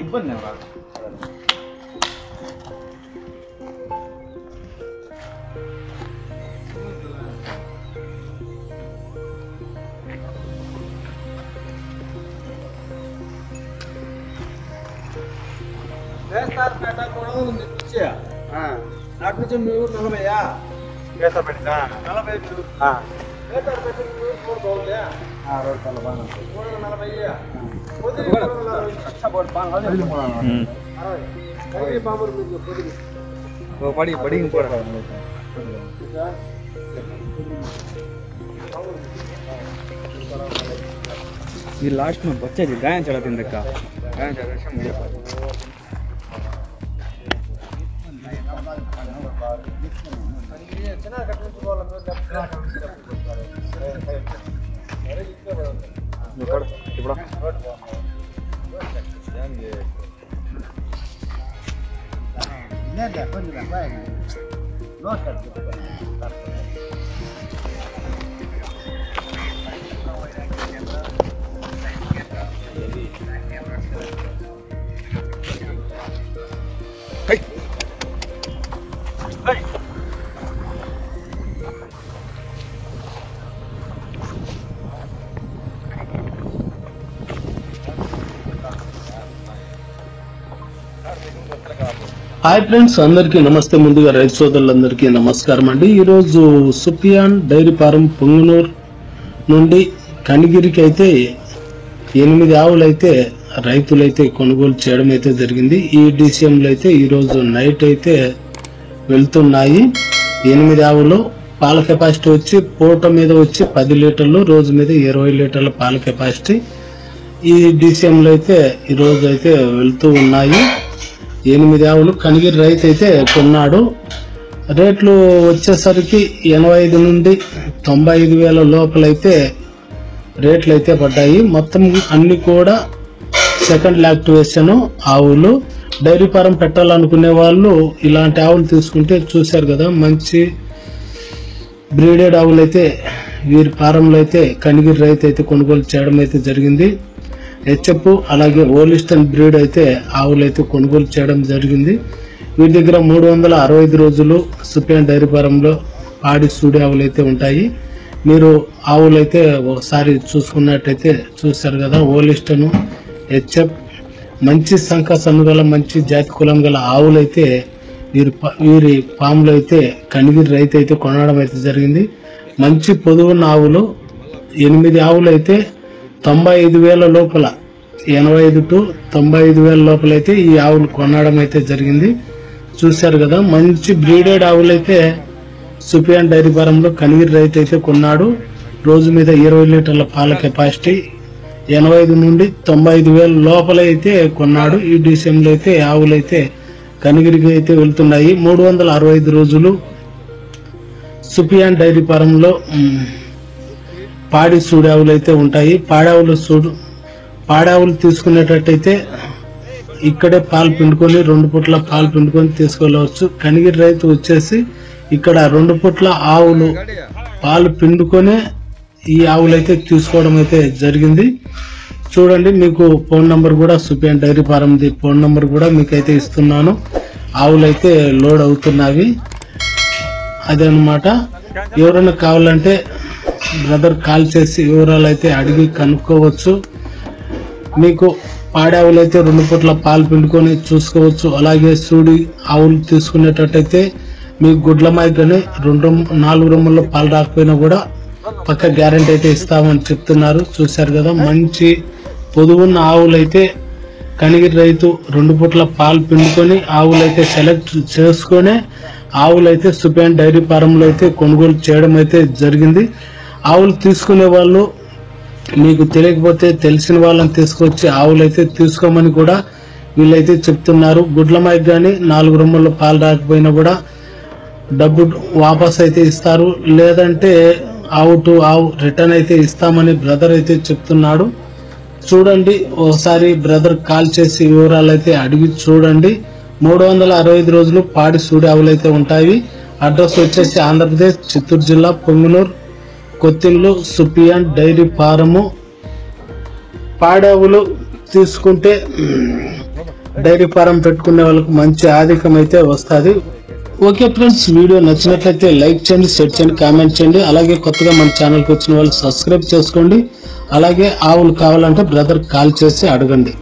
ఇబ్బంది వేస్తారపేట కూడా ఉంది అటు నుంచి మీ ఊరు 40 వేస్తారపేట 40 వేస్తారపేట మీ ఊరు కూడా బాగుంది రోడ్ చాలా బాగుంది 40 बड़ी बड़ी ये लास्ट में बच्चे जी गाय चढ़ाते हैं देखा गाय चढ़ा मुझे హాయ్ ఫ్రెండ్స్, అందరికీ నమస్తే. ముందుగా రైతు సోదరులందరికీ నమస్కారం అండి. ఈరోజు సుపియాన్ డైరీ ఫారం పొంగునూరు నుండి కనిగిరికి అయితే 8 ఆవులు అయితే రైతులైతే కొనుగోలు చేయడం అయితే జరిగింది. ఈ డిసిఎంలు అయితే ఈరోజు నైట్ అయితే వెళ్తున్నాయి. 8 ఆవులు పాల కెపాసిటీ వచ్చి పూట మీద వచ్చి 10 లీటర్లు, రోజు మీద 20 లీటర్ల పాల కెపాసిటీ ఈ డిసిఎంలు అయితే ఈరోజు అయితే వెళ్తూ ఉన్నాయి. 8 ఆవులు కనిగిరి రైతు అయితే కొన్నాడు. రేట్లు వచ్చేసరికి 85 నుండి 95 వేల లోపలైతే రేట్లు అయితే పడ్డాయి. మొత్తం అన్ని కూడా సెకండ్ యాక్టివేషన్ ఆవులు. డైరీ ఫారం పెట్టాలనుకునే వాళ్ళు ఇలాంటి ఆవులు తీసుకుంటే చూశారు కదా, మంచి బ్రీడెడ్ ఆవులు అయితే వీరి ఫారంలో అయితే కనిగిరి రైతు అయితే కొనుగోలు చేయడం అయితే జరిగింది. హెచ్ఎఫ్ అలాగే ఓలిస్టన్ బ్రీడ్ అయితే ఆవులు అయితే కొనుగోలు చేయడం జరిగింది. వీరి దగ్గర 365 రోజులు సుపియాన్ డైరీ ఫారంలో పాడి సూడి ఆవులు అయితే ఉంటాయి. మీరు ఆవులు అయితే ఒకసారి చూసుకున్నట్టయితే చూశారు కదా, ఓలిస్టన్ హెచ్ఎఫ్ మంచి సంఖ సన్నుగల మంచి జాతి కులం గల ఆవులు అయితే వీరి ఫామ్లో అయితే కనిగిరి రైతు అయితే కొనడం అయితే జరిగింది. మంచి పొదువున్న ఆవులు 8 ఆవులు అయితే 95,000 లోపల, 85 to 95,000 లోపల అయితే ఈ ఆవులు కొనడం అయితే జరిగింది. చూశారు కదా, మంచి బ్రీడెడ్ ఆవులు అయితే సుపియాన్ డైరీ ఫారంలో కనిగిరి రైతు అయితే కొన్నాడు. రోజు మీద 20 లీటర్ల పాల కెపాసిటీ 85 నుండి 95,000 లోపల అయితే కొన్నాడు. ఈ డిసెంబర్లో అయితే ఆవులు అయితే కనిగిరికి అయితే వెళ్తున్నాయి. 365 రోజులు సుపియాన్ డైరీ ఫారంలో పాడి సూడావులు అయితే ఉంటాయి. పాడావులు తీసుకునేటట్టయితే ఇక్కడే పాలు పిండుకొని 2 పూట్ల పాలు పిండుకొని తీసుకెళ్ళవచ్చు. కనిగిరి రైతు వచ్చేసి ఇక్కడ 2 పూట్ల ఆవులు పాలు పిండుకొని ఈ ఆవులు అయితే తీసుకోవడం అయితే జరిగింది. చూడండి, మీకు ఫోన్ నంబర్ కూడా Sufiyan dairy farm phone number కూడా మీకైతే ఇస్తున్నాను. ఆవులు అయితే లోడ్ అవుతున్నవి. అదనమాట. ఎవరైనా కావాలంటే బ్రదర్ కాల్ చేసి వివరాలు అయితే అడిగి కనుక్కోవచ్చు. మీకు పాడావులు అయితే 2 పూట్ల పాలు పిండుకొని చూసుకోవచ్చు. అలాగే సూడి ఆవులు తీసుకునేటట్టయితే మీకు గుడ్లమాయి కానీ 4 రొమ్ముల్లో పాలు రాకపోయినా కూడా పక్క గ్యారెంటీ అయితే ఇస్తామని చెప్తున్నారు. చూశారు కదా, మంచి పొదువున్న ఆవులు అయితే కనిగిరి రైతు 2 పూట్ల పాలు పిండుకొని ఆవులు అయితే సెలెక్ట్ చేసుకొని ఆవులు అయితే సుపియాన్ డైరీ ఫారంలో అయితే కొనుగోలు చేయడం అయితే జరిగింది. ఆవులు తీసుకునే వాళ్ళు మీకు తెలియకపోతే తెలిసిన వాళ్ళని తీసుకొచ్చి ఆవులు అయితే తీసుకోమని కూడా వీళ్ళైతే చెప్తున్నారు. గుడ్లమాయికి కానీ 4 రొమ్ముల్లో పాలు రాకపోయినా కూడా డబ్బు వాపస్ అయితే ఇస్తారు. లేదంటే ఆవు టు ఆవు రిటర్న్ అయితే ఇస్తామని బ్రదర్ అయితే చెప్తున్నాడు. చూడండి. ఒకసారి బ్రదర్ కాల్ చేసి వివరాలు అయితే అడిగి చూడండి. 365 రోజులు పాడి సూడి ఆవులు అయితే ఉంటాయి. అడ్రస్ వచ్చేసి ఆంధ్రప్రదేశ్ చిత్తూరు జిల్లా పొంగునూరు కొత్తిల్లు సుపియాన్ డైరీ ఫారము. పాడావులు తీసుకుంటే డైరీ ఫారం పెట్టుకునే వాళ్ళకు మంచి ఆధిక్యం అయితే వస్తుంది. ఓకే ఫ్రెండ్స్, వీడియో నచ్చినట్లయితే లైక్ చేయండి, షేర్ చేయండి, కామెంట్ చేయండి. అలాగే కొత్తగా మన ఛానల్కి వచ్చిన వాళ్ళు సబ్స్క్రైబ్ చేసుకోండి. అలాగే ఆవులు కావాలంటే బ్రదర్ కాల్ చేసి అడగండి.